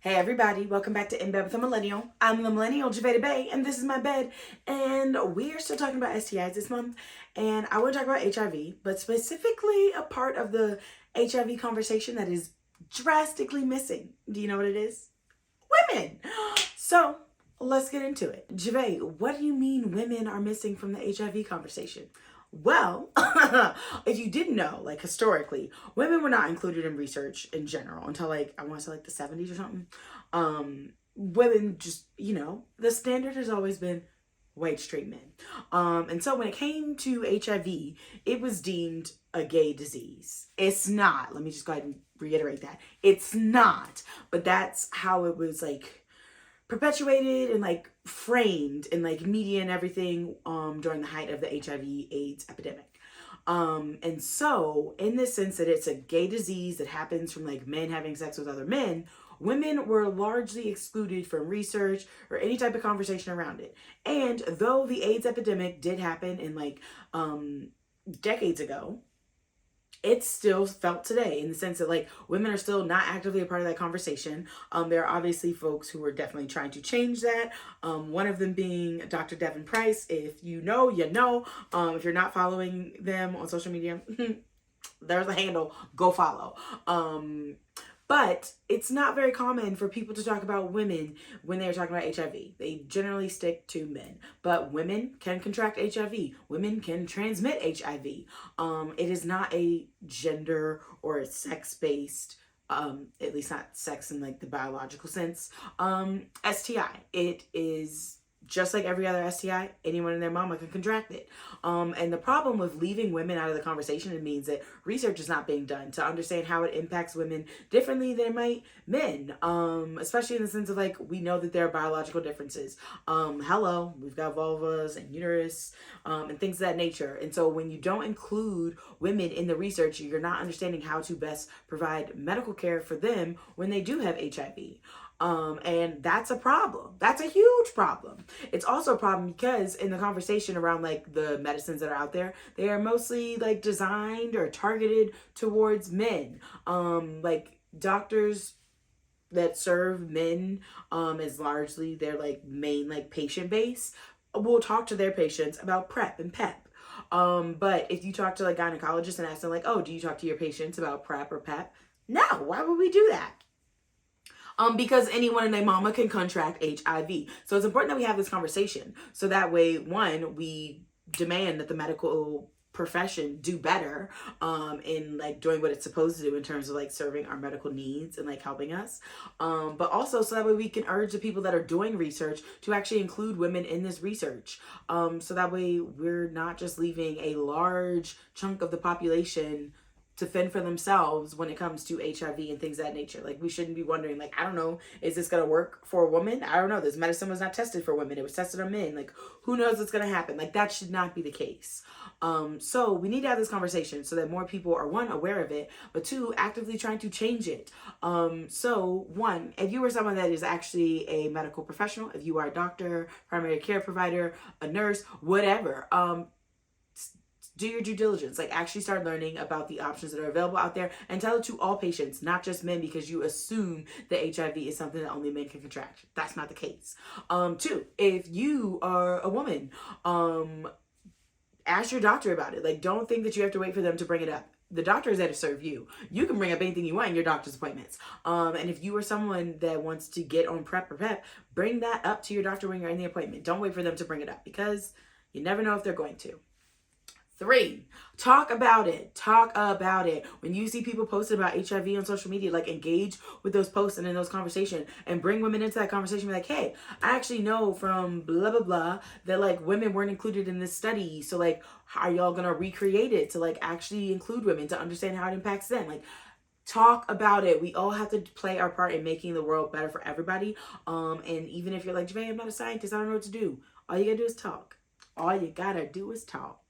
Hey everybody, welcome back to In Bed with a Millennial. I'm the Millennial, Javeda Bay, and this is my bed. And we are still talking about STIs this month. And I want to talk about HIV, but specifically a part of the HIV conversation that is drastically missing. Do you know what it is? Women! So let's get into it. Javed, what do you mean women are missing from the HIV conversation? Well, if you didn't know, like historically, women were not included in research in general until I want to say the 70s or something. Women just, the standard has always been white straight men. And so when it came to HIV, it was deemed a gay disease. It's not. Let me just go ahead and reiterate that. It's not. But that's how it was perpetuated and framed in media and everything during the height of the HIV/AIDS epidemic. And so in this sense that it's a gay disease that happens from men having sex with other men, women were largely excluded from research or any type of conversation around it. And though the AIDS epidemic did happen in decades ago, it's still felt today in the sense that women are still not actively a part of that conversation. There are obviously folks who are definitely trying to change that. One of them being Dr. Devin Price. If you know, you know. If you're not following them on social media, there's a handle. Go follow. But it's not very common for people to talk about women when they're talking about HIV. They generally stick to men. But women can contract HIV. Women can transmit HIV. It is not a gender or a sex-based, at least not sex in the biological sense, STI. It is just like every other STI, anyone and their mama can contract it. And the problem with leaving women out of the conversation, it means that research is not being done to understand how it impacts women differently than it might men. Especially in the sense of we know that there are biological differences. Hello, we've got vulvas and uterus, and things of that nature. And so when you don't include women in the research, you're not understanding how to best provide medical care for them when they do have HIV. And that's a problem. That's a huge problem. It's also a problem because in the conversation around the medicines that are out there, they are mostly designed or targeted towards men. Doctors that serve men, is largely their main patient base, will talk to their patients about PrEP and PEP. But if you talk to gynecologists and ask them oh, do you talk to your patients about PrEP or PEP? No, why would we do that? Because anyone and their mama can contract HIV. So it's important that we have this conversation. So that way, one, we demand that the medical profession do better in doing what it's supposed to do in terms of serving our medical needs and helping us. But also so that way we can urge the people that are doing research to actually include women in this research. So that way we're not just leaving a large chunk of the population to fend for themselves when it comes to HIV and things of that nature. We shouldn't be wondering, I don't know, is this going to work for a woman? I don't know. This medicine was not tested for women. It was tested on men. Who knows what's going to happen? That should not be the case. So we need to have this conversation so that more people are, one, aware of it, but two, actively trying to change it. So one, if you are someone that is actually a medical professional, if you are a doctor, primary care provider, a nurse, whatever, do your due diligence. Actually start learning about the options that are available out there and tell it to all patients, not just men, because you assume that HIV is something that only men can contract. That's not the case. Two, if you are a woman, ask your doctor about it. Don't think that you have to wait for them to bring it up. The doctor is there to serve you. You can bring up anything you want in your doctor's appointments. And if you are someone that wants to get on PrEP or PEP, bring that up to your doctor when you're in the appointment. Don't wait for them to bring it up because you never know if they're going to. 3, talk about it. Talk about it. When you see people posting about HIV on social media, engage with those posts and in those conversations and bring women into that conversation. Be hey, I actually know from blah, blah, blah that women weren't included in this study. So how are y'all going to recreate it to actually include women to understand how it impacts them? Talk about it. We all have to play our part in making the world better for everybody. And even if you're Javae, I'm not a scientist, I don't know what to do. All you gotta do is talk. All you gotta do is talk.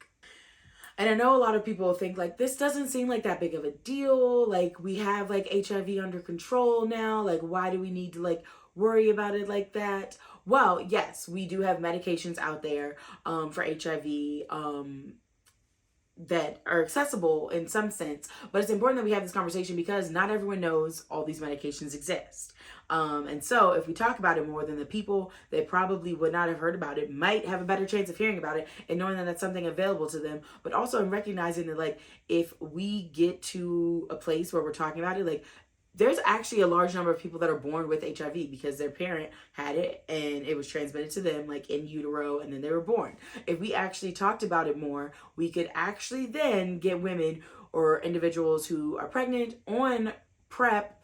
And I know a lot of people think this doesn't seem that big of a deal. We have HIV under control now. Why do we need to worry about it like that? Well, yes, we do have medications out there for HIV. that are accessible in some sense, but it's important that we have this conversation because not everyone knows all these medications exist. And so if we talk about it more, then the people that probably would not have heard about it might have a better chance of hearing about it and knowing that that's something available to them, but also in recognizing that, like, if we get to a place where we're talking about it, like, there's actually a large number of people that are born with HIV because their parent had it and it was transmitted to them, like in utero, and then they were born. If we actually talked about it more, we could actually then get women or individuals who are pregnant on PrEP,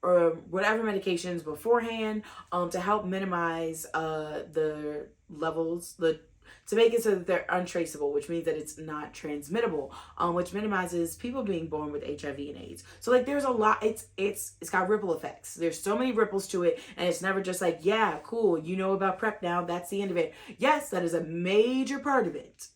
or whatever medications beforehand, to help minimize the levels, to make it so that they're untraceable, which means that it's not transmittable, which minimizes people being born with HIV and AIDS. So, like, there's a lot. It's got ripple effects. There's so many ripples to it, and it's never just like, yeah, cool, you know about PrEP now, that's the end of it. Yes, that is a major part of it.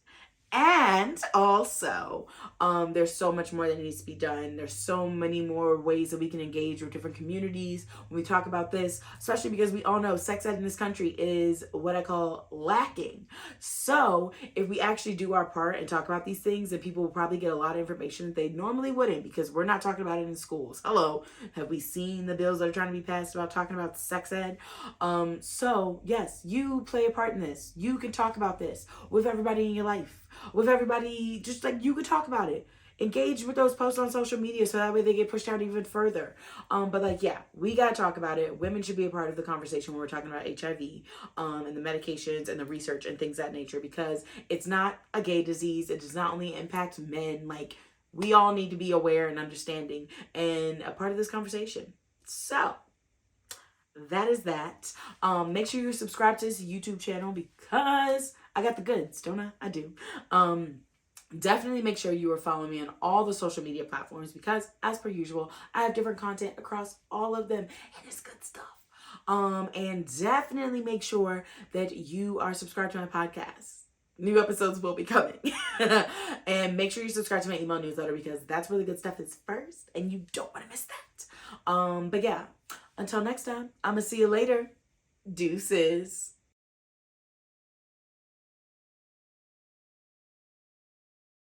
And also, there's so much more that needs to be done. There's so many more ways that we can engage with different communities when we talk about this, especially because we all know sex ed in this country is what I call lacking. So if we actually do our part and talk about these things, then people will probably get a lot of information that they normally wouldn't, because we're not talking about it in schools. Hello, have we seen the bills that are trying to be passed about talking about sex ed? So yes, you play a part in this. You can talk about this with everybody in your life, with everybody, just like you could talk about it. Engage with those posts on social media so that way they get pushed out even further. But like, yeah, we gotta talk about it. Women should be a part of the conversation when we're talking about HIV, and the medications and the research and things of that nature, because it's not a gay disease. It does not only impact men. Like, we all need to be aware and understanding and a part of this conversation. So that is that. Make sure you subscribe to this YouTube channel because I got the goods, don't I? I do. Definitely make sure you are following me on all the social media platforms because, as per usual, I have different content across all of them, and it's good stuff. And definitely make sure that you are subscribed to my podcast. New episodes will be coming. And make sure you subscribe to my email newsletter because that's where the good stuff is first, and you don't want to miss that. But yeah, until next time, I'm gonna see you later. Deuces.